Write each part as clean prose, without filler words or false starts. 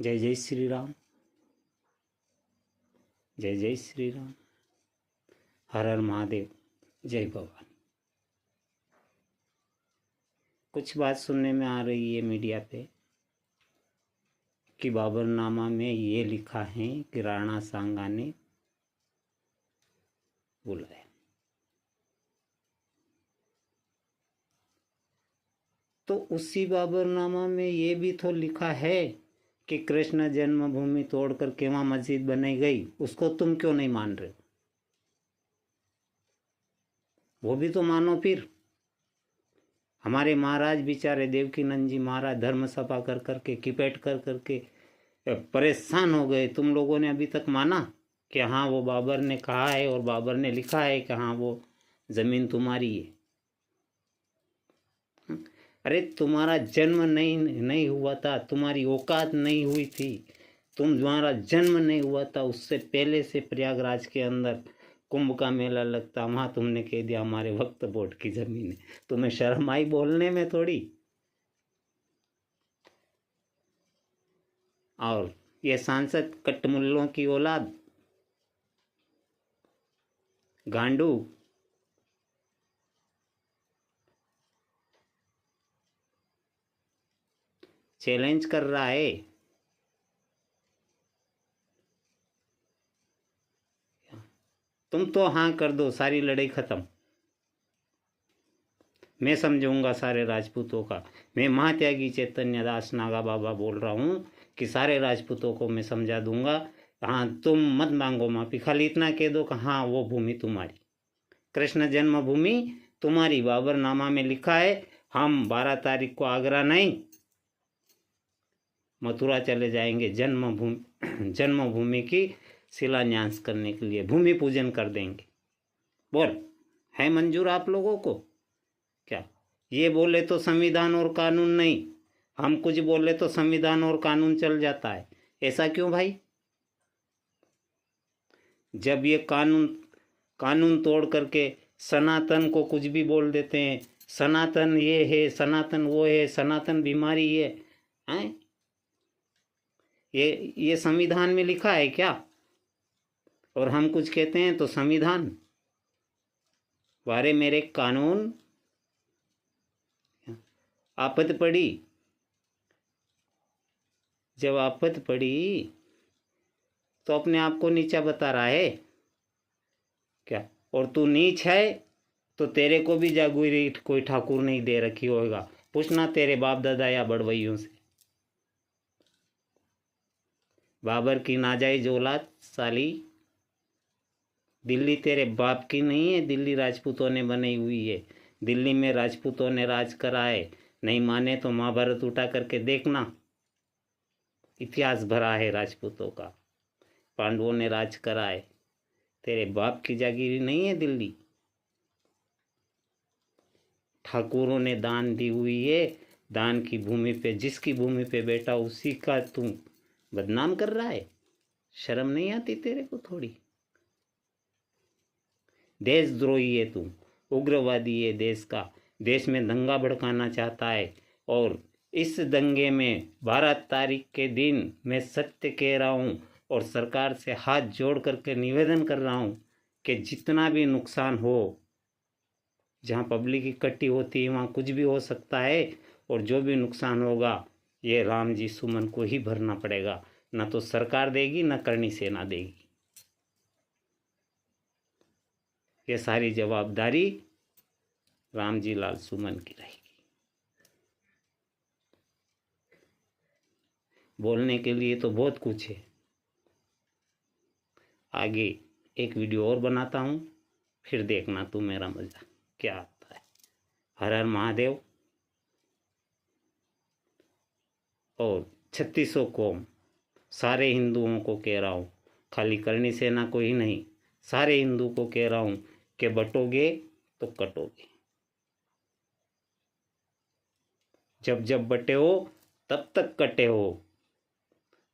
जय जय श्री राम, जय जय श्री राम, हर हर महादेव, जय भवानी। कुछ बात सुनने में आ रही है मीडिया पे कि बाबरनामा में ये लिखा है कि राणा सांगा ने बुलाया। तो उसी बाबरनामा में ये भी तो लिखा है कि कृष्ण जन्मभूमि तोड़कर के वहां मस्जिद बनाई गई, उसको तुम क्यों नहीं मान रहे हो? वो भी तो मानो। फिर हमारे महाराज बेचारे देवकीनंद जी महाराज धर्म सभा कर करके किपेट कर करके परेशान हो गए। तुम लोगों ने अभी तक माना कि हाँ वो बाबर ने कहा है और बाबर ने लिखा है कि हाँ वो जमीन तुम्हारी है। अरे तुम्हारा जन्म नहीं हुआ था, तुम्हारी औकात नहीं हुई थी, तुम्हारा जन्म नहीं हुआ था, उससे पहले से प्रयागराज के अंदर कुंभ का मेला लगता, वहाँ तुमने कह दिया हमारे वक्त बोर्ड की जमीन है। तुम्हें शर्म आई बोलने में थोड़ी? और ये सांसद कट्टमुल्लों की औलाद गांडू चैलेंज कर रहा है। तुम तो हाँ कर दो, सारी लड़ाई खत्म। मैं समझूंगा सारे राजपूतों का। मैं महात्यागी चैतन्य दास नागा बाबा बोल रहा हूँ कि सारे राजपूतों को मैं समझा दूंगा। हाँ तुम मत मांगो माफी, खाली इतना कह दो कि हाँ वो भूमि तुम्हारी, कृष्ण जन्मभूमि तुम्हारी। बाबरनामा में लिखा है हम 12 तारीख को आगरा नहीं मथुरा चले जाएंगे जन्मभूमि की शिलान्यास करने के लिए, भूमि पूजन कर देंगे। बोल है मंजूर आप लोगों को? क्या ये बोले तो संविधान और कानून नहीं, हम कुछ बोले तो संविधान और कानून चल जाता है। ऐसा क्यों भाई? जब ये कानून तोड़ करके सनातन को कुछ भी बोल देते हैं, सनातन ये है, सनातन वो है, सनातन बीमारी है, हैं? ये संविधान में लिखा है क्या? और हम कुछ कहते हैं तो संविधान वारे मेरे कानून। आफत पड़ी, जब आफत पड़ी तो अपने आप को नीचा बता रहा है क्या? और तू नीच है तो तेरे को भी जागीरी कोई ठाकुर नहीं दे रखी होगा, पूछना तेरे बाप दादा या बड़वैयों से। बाबर की नाजायज औलाद साली, दिल्ली तेरे बाप की नहीं है, दिल्ली राजपूतों ने बनाई हुई है। दिल्ली में राजपूतों ने राज करा है। नहीं माने तो महाभारत उठा करके देखना, इतिहास भरा है राजपूतों का। पांडवों ने राज करा है। तेरे बाप की जागीरी नहीं है दिल्ली। ठाकुरों ने दान दी हुई है। दान की भूमि पे, जिसकी भूमि पे बैठा उसी का तू बदनाम कर रहा है। शर्म नहीं आती तेरे को थोड़ी? देशद्रोही है तू, उग्रवादी है देश का। देश में दंगा भड़काना चाहता है। और इस दंगे में 12 तारीख के दिन मैं सत्य कह रहा हूँ और सरकार से हाथ जोड़ करके निवेदन कर रहा हूँ कि जितना भी नुकसान हो, जहाँ पब्लिक इकट्ठी होती है वहाँ कुछ भी हो सकता है, और जो भी नुकसान होगा ये राम जी सुमन को ही भरना पड़ेगा। ना तो सरकार देगी, ना करणी सेना देगी। ये सारी जवाबदारी रामजी लाल सुमन की रहेगी। बोलने के लिए तो बहुत कुछ है। आगे एक वीडियो और बनाता हूँ, फिर देखना तू मेरा मजा क्या आता है। हर हर महादेव। और 3600 कौम, सारे हिंदुओं को कह रहा हूँ, खाली करणी सेना को ही नहीं, सारे हिंदू को कह रहा हूँ कि बटोगे तो कटोगे। जब जब बटे हो तब तक कटे हो,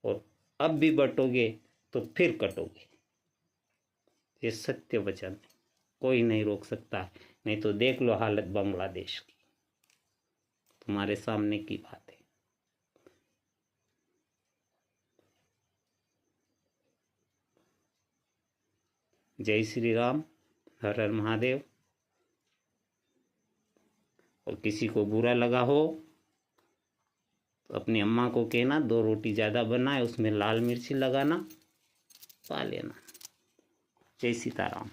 और अब भी बटोगे तो फिर कटोगे। ये सत्य वचन है, कोई नहीं रोक सकता। नहीं तो देख लो हालत बांग्लादेश की, तुम्हारे सामने की बात है। जय श्री राम, हर हर महादेव। और किसी को बुरा लगा हो तो अपनी अम्मा को कहना 2 रोटी ज़्यादा बनाए, उसमें लाल मिर्ची लगाना, पा लेना। जय सीताराम।